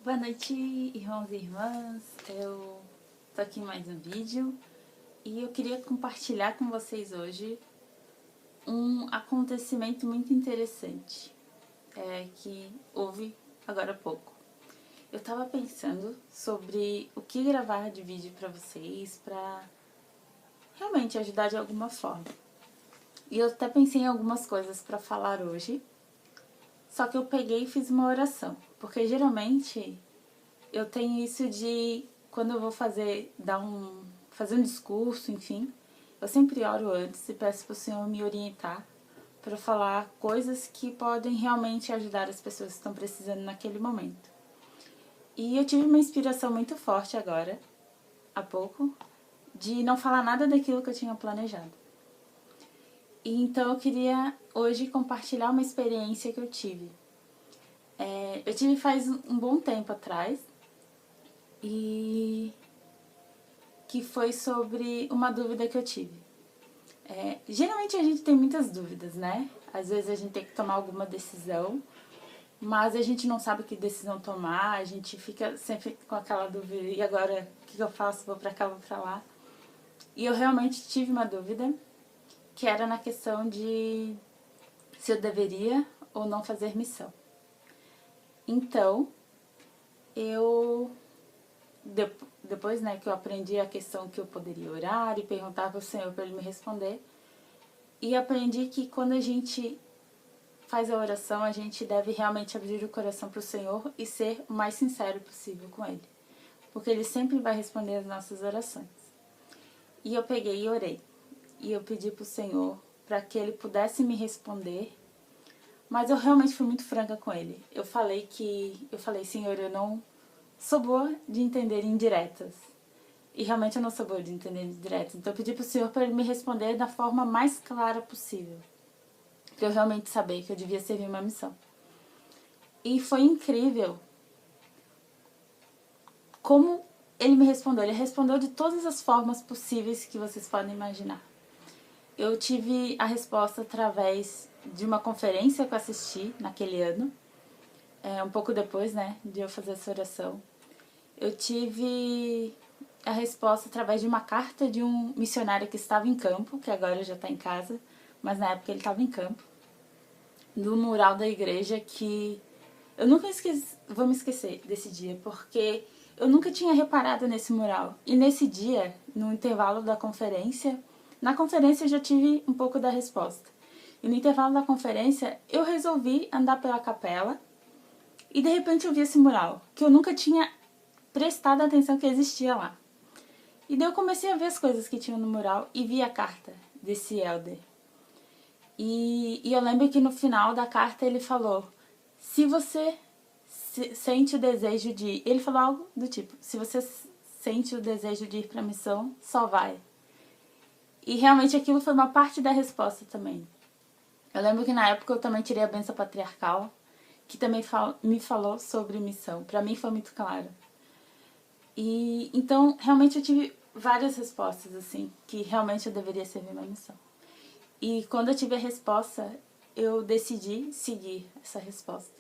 Boa noite, irmãos e irmãs. Eu tô aqui em mais um vídeo e eu queria compartilhar com vocês hoje um acontecimento muito interessante que houve agora há pouco. Eu tava pensando sobre o que gravar de vídeo pra vocês, pra realmente ajudar de alguma forma. E eu até pensei em algumas coisas pra falar hoje, só que eu peguei e fiz uma oração, porque geralmente eu tenho isso de, quando eu vou fazer um discurso, enfim, eu sempre oro antes e peço para o Senhor me orientar para falar coisas que podem realmente ajudar as pessoas que estão precisando naquele momento. E eu tive uma inspiração muito forte agora, há pouco, de não falar nada daquilo que eu tinha planejado. E então eu queria hoje compartilhar uma experiência que eu tive. Eu tive faz um bom tempo atrás, e que foi sobre uma dúvida que eu tive. Geralmente a gente tem muitas dúvidas, né? Às vezes a gente tem que tomar alguma decisão, mas a gente não sabe que decisão tomar, a gente fica sempre com aquela dúvida, e agora o que eu faço? Vou pra cá, vou pra lá. E eu realmente tive uma dúvida, que era na questão de se eu deveria ou não fazer missão. Então, eu depois, né, que eu aprendi a questão que eu poderia orar e perguntar para o Senhor para Ele me responder, e aprendi que quando a gente faz a oração, a gente deve realmente abrir o coração para o Senhor e ser o mais sincero possível com Ele, porque Ele sempre vai responder as nossas orações. E eu peguei e orei, e eu pedi para o Senhor para que Ele pudesse me responder, mas eu realmente fui muito franca com Ele. Eu falei, Senhor, eu não sou boa de entender indiretas. E realmente eu não sou boa de entender indiretas. Então eu pedi pro Senhor para Ele me responder da forma mais clara possível, para eu realmente saber que eu devia servir uma missão. E foi incrível como Ele me respondeu. Ele respondeu de todas as formas possíveis que vocês podem imaginar. Eu tive a resposta através de uma conferência que eu assisti naquele ano, um pouco depois, né, de eu fazer essa oração. Eu tive a resposta através de uma carta de um missionário que estava em campo, que agora já está em casa, mas na época ele estava em campo, no mural da igreja, que eu nunca vou me esquecer desse dia, porque eu nunca tinha reparado nesse mural. E nesse dia, no intervalo da conferência, na conferência eu já tive um pouco da resposta. E no intervalo da conferência, eu resolvi andar pela capela e de repente eu vi esse mural, que eu nunca tinha prestado atenção que existia lá. E daí eu comecei a ver as coisas que tinham no mural e vi a carta desse elder. E eu lembro que no final da carta ele falou: se você sente o desejo de ir, ele falou algo do tipo: se você sente o desejo de ir para a missão, só vai. E realmente aquilo foi uma parte da resposta também. Eu lembro que na época eu também tirei a bênção patriarcal, que também me falou sobre missão. Para mim foi muito claro. E então realmente eu tive várias respostas assim, que realmente eu deveria servir uma missão. E quando eu tive a resposta, eu decidi seguir essa resposta.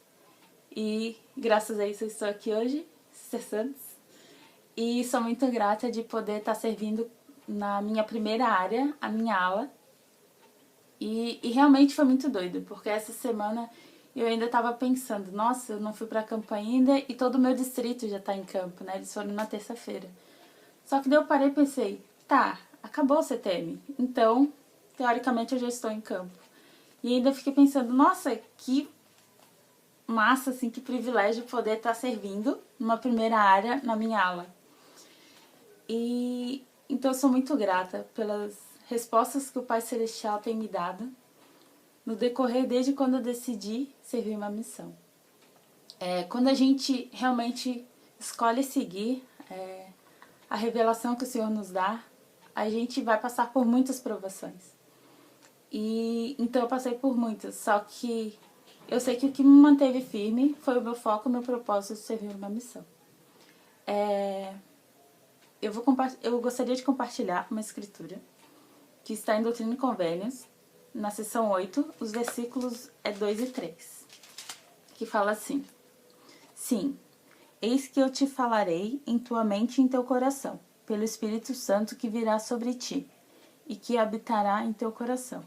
E graças a isso eu estou aqui hoje, Ser Santos. E sou muito grata de poder estar servindo na minha primeira área, a minha ala. E realmente foi muito doido, porque essa semana eu ainda estava pensando: nossa, eu não fui para campo ainda e todo o meu distrito já está em campo, né? Eles foram na terça-feira. Só que daí eu parei e pensei: tá, acabou o CTM, então teoricamente eu já estou em campo. E ainda fiquei pensando: nossa, que massa, assim, que privilégio poder estar servindo numa primeira área na minha ala. E então eu sou muito grata pelas respostas que o Pai Celestial tem me dado no decorrer desde quando eu decidi servir uma missão. Quando a gente realmente escolhe seguir a revelação que o Senhor nos dá, a gente vai passar por muitas provações. E então eu passei por muitas, só que eu sei que o que me manteve firme foi o meu foco, o meu propósito de servir uma missão. Eu gostaria de compartilhar uma escritura que está em Doutrina e Convênios, na seção 8, os versículos 2 e 3, que fala assim: sim, Eis que eu te falarei em tua mente e em teu coração, pelo Espírito Santo que virá sobre ti, e que habitará em teu coração.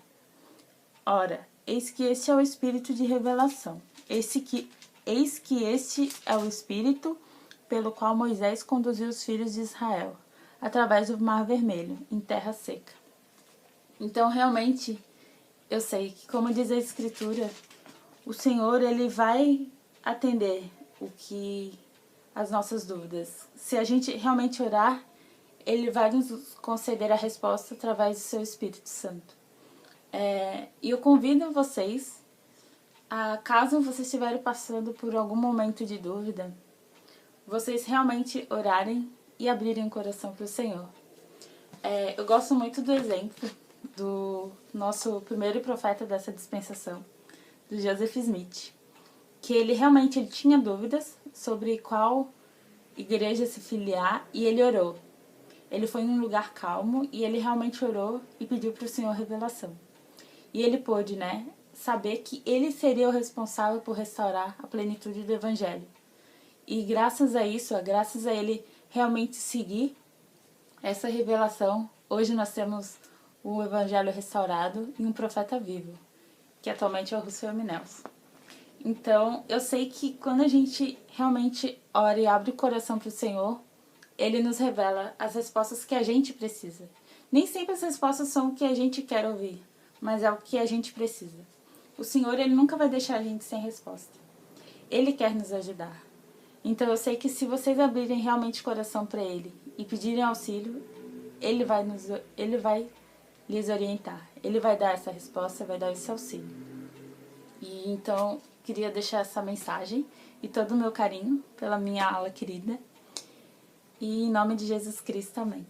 Ora, eis que este é o Espírito de revelação. Eis que este é o Espírito pelo qual Moisés conduziu os filhos de Israel, através do Mar Vermelho, em terra seca. Então, realmente, eu sei que, como diz a Escritura, o Senhor, Ele vai atender as nossas dúvidas. Se a gente realmente orar, Ele vai nos conceder a resposta através do seu Espírito Santo. E eu convido vocês, caso vocês estiverem passando por algum momento de dúvida, vocês realmente orarem e abrirem o coração para o Senhor. Eu gosto muito do exemplo do nosso primeiro profeta dessa dispensação, do Joseph Smith, que ele realmente tinha dúvidas sobre qual igreja se filiar e ele orou. Ele foi em um lugar calmo e ele realmente orou e pediu para o Senhor revelação. E ele pôde, saber que ele seria o responsável por restaurar a plenitude do Evangelho. E graças a isso, graças a ele realmente seguir essa revelação, hoje nós temos o Evangelho restaurado e um profeta vivo, que atualmente é o Rousseau Minelson. Então, eu sei que quando a gente realmente ora e abre o coração para o Senhor, Ele nos revela as respostas que a gente precisa. Nem sempre as respostas são o que a gente quer ouvir, mas é o que a gente precisa. O Senhor, Ele nunca vai deixar a gente sem resposta. Ele quer nos ajudar. Então, eu sei que se vocês abrirem realmente o coração para Ele e pedirem auxílio, Ele vai lhes orientar. Ele vai dar essa resposta, vai dar esse auxílio. E então, queria deixar essa mensagem e todo o meu carinho pela minha ala querida. E em nome de Jesus Cristo, amém.